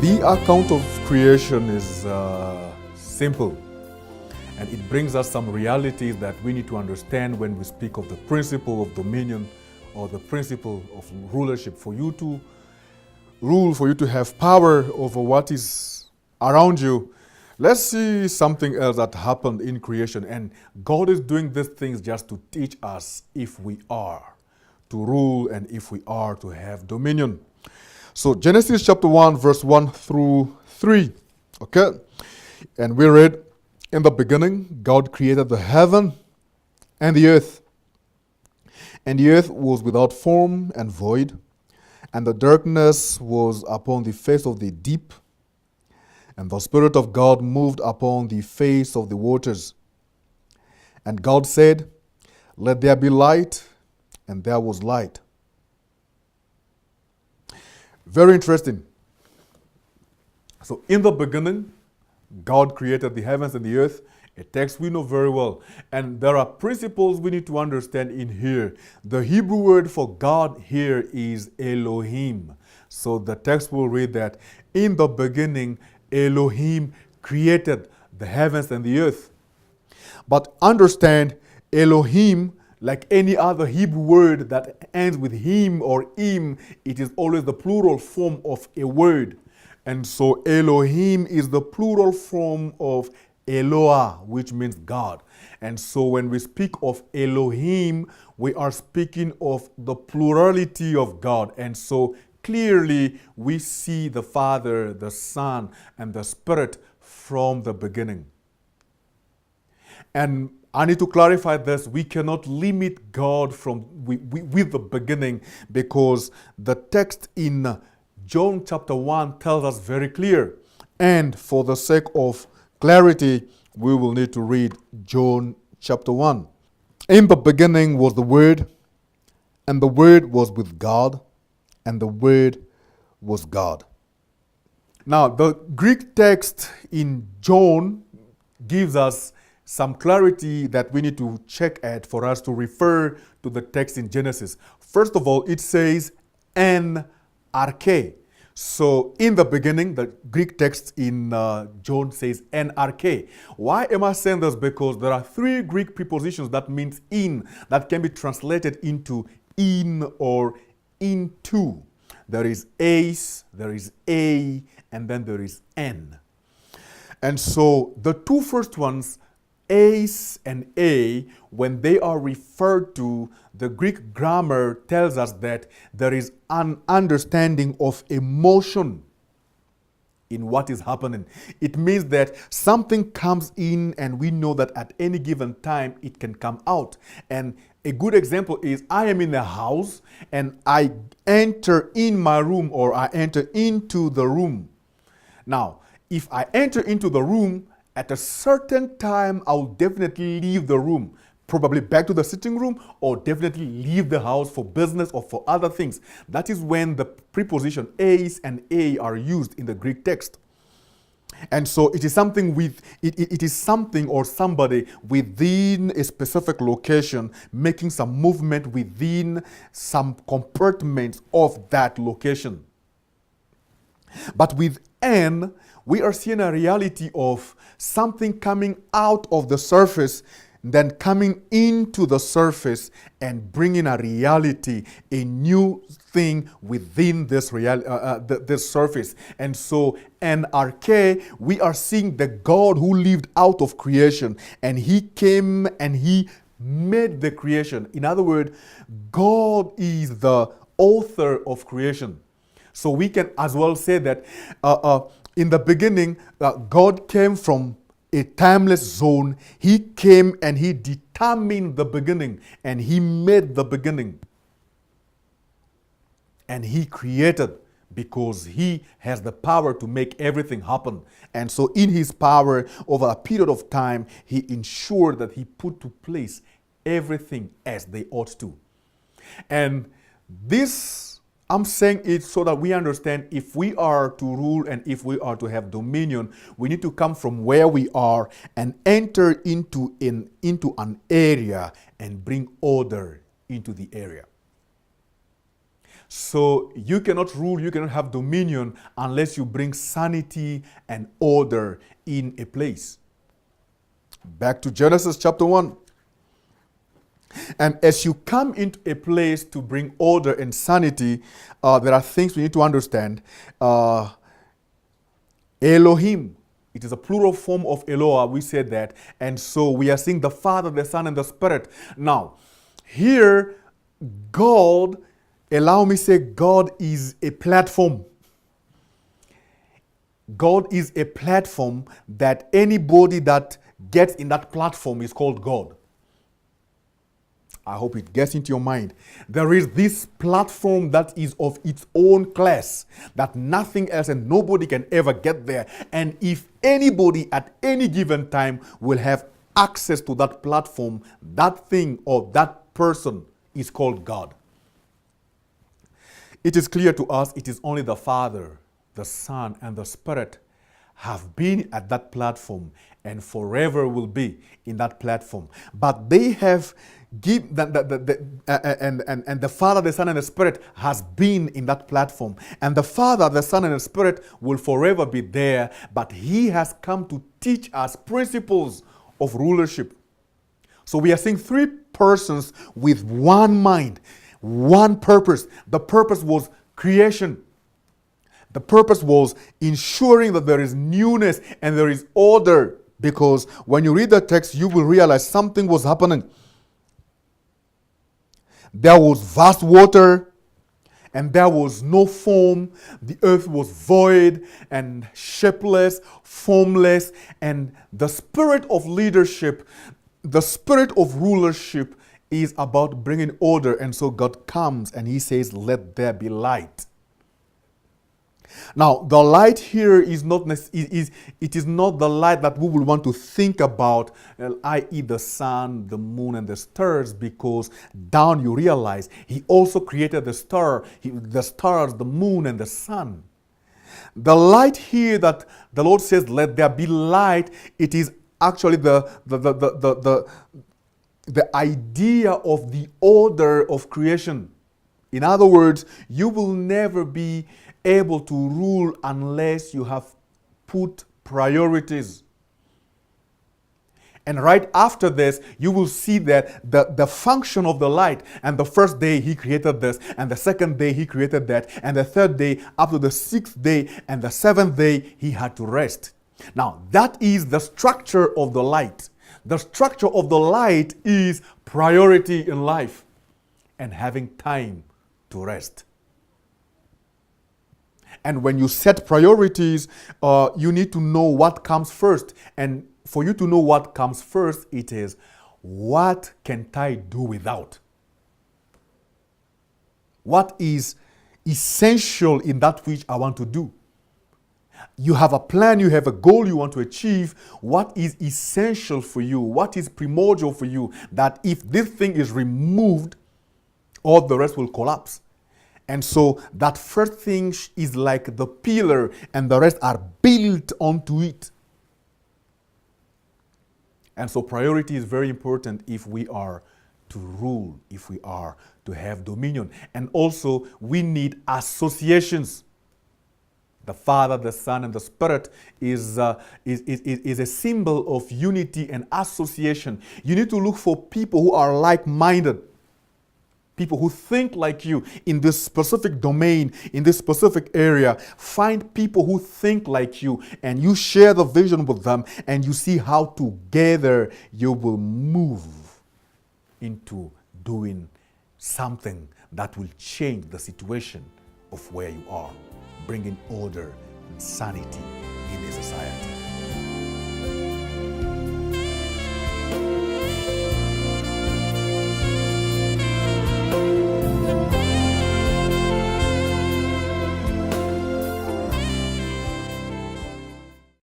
The account of creation is simple, and it brings us some realities that we need to understand when we speak of the principle of dominion or the principle of rulership. For you to rule, for you to have power over what is around you, let's see something else that happened in creation. And God is doing these things just to teach us if we are to rule and if we are to have dominion. So Genesis chapter 1, verse 1 through 3. Okay? And we read, in the beginning, God created the heaven and the earth. And the earth was without form and void, and the darkness was upon the face of the deep, and the Spirit of God moved upon the face of the waters. And God said, "Let there be light," and there was light. Very interesting. So in the beginning, God created the heavens and the earth, a text we know very well. And there are principles we need to understand in here. The Hebrew word for God here is Elohim. So the text will read that in the beginning, Elohim created the heavens and the earth. But understand, Elohim, like any other Hebrew word that ends with him or im, it is always the plural form of a word. And so Elohim is the plural form of Eloah, which means God. And so when we speak of Elohim, we are speaking of the plurality of God. And so clearly we see the Father, the Son, and the Spirit from the beginning. And I need to clarify this. We cannot limit God with the beginning, because the text in John chapter 1 tells us very clear. And for the sake of clarity, we will need to read John chapter 1. In the beginning was the Word, and the Word was with God, and the Word was God. Now, the Greek text in John gives us some clarity that we need to check at for us to refer to the text in Genesis. First of all, it says en arche. So in the beginning, the Greek text in John says en arche. Why am I saying this? Because there are three Greek prepositions that means in, that can be translated into in or into. There is eis, there is a, and then there is en. And so the two first ones, eis and a, when they are referred to, the Greek grammar tells us that there is an understanding of emotion in what is happening. It means that something comes in and we know that at any given time it can come out. And a good example is I am in a house and I enter in my room, or I enter into the room. Now, if I enter into the room, at a certain time, I'll definitely leave the room, probably back to the sitting room, or definitely leave the house for business or for other things. That is when the preposition eis and a are used in the Greek text. And so it is something it is something or somebody within a specific location making some movement within some compartments of that location. But with en, we are seeing a reality of something coming out of the surface, then coming into the surface and bringing a reality, a new thing within this this surface. And so en arche, we are seeing the God who lived out of creation, and he came and he made the creation. In other words, God is the author of creation. So we can as well say that in the beginning, God came from a timeless zone. He came and he determined the beginning, and he made the beginning. And he created, because he has the power to make everything happen. And so in his power, over a period of time, he ensured that he put to place everything as they ought to. And this, I'm saying it so that we understand, if we are to rule and if we are to have dominion, we need to come from where we are and enter into an area and bring order into the area. So you cannot rule, you cannot have dominion unless you bring sanity and order in a place. Back to Genesis chapter 1. And as you come into a place to bring order and sanity, there are things we need to understand. Elohim, it is a plural form of Eloah, we said that. And so we are seeing the Father, the Son, and the Spirit. Now, here, God, allow me to say, God is a platform. God is a platform that anybody that gets in that platform is called God. I hope it gets into your mind. There is this platform that is of its own class, that nothing else and nobody can ever get there. And if anybody at any given time will have access to that platform, that thing or that person is called God. It is clear to us it is only the Father, the Son, and the Spirit have been at that platform and forever will be in that platform. But they have and the Father, the Son, and the Spirit has been in that platform. And the Father, the Son, and the Spirit will forever be there. But He has come to teach us principles of rulership. So we are seeing three persons with one mind, one purpose. The purpose was creation. The purpose was ensuring that there is newness and there is order. Because when you read the text, you will realize something was happening. There was vast water and there was no form. The earth was void and shapeless, formless. And the spirit of leadership, the spirit of rulership is about bringing order. And so God comes and He says, let there be light. Now, the light here is not the light that we will want to think about, i.e. the sun, the moon, and the stars, because down you realize He also created the stars, the moon, and the sun. The light here that the Lord says, let there be light, it is actually the idea of the order of creation. In other words, you will never be able to rule unless you have put priorities. And right after this, you will see that the function of the light, and the first day He created this, and the second day He created that, and the third day up to the sixth day, and the seventh day He had to rest. Now, that is the structure of the light. The structure of the light is priority in life and having time to rest. And when you set priorities, you need to know what comes first. And for you to know what comes first, it is, what can't I do without? What is essential in that which I want to do? You have a plan, you have a goal you want to achieve. What is essential for you? What is primordial for you? That if this thing is removed, all the rest will collapse. And so that first thing is like the pillar and the rest are built onto it. And so priority is very important if we are to rule, if we are to have dominion. And also we need associations. The Father, the Son, and the Spirit is a symbol of unity and association. You need to look for people who are like-minded. People who think like you in this specific domain, in this specific area. Find people who think like you and you share the vision with them and you see how together you will move into doing something that will change the situation of where you are, bringing order and sanity in a society.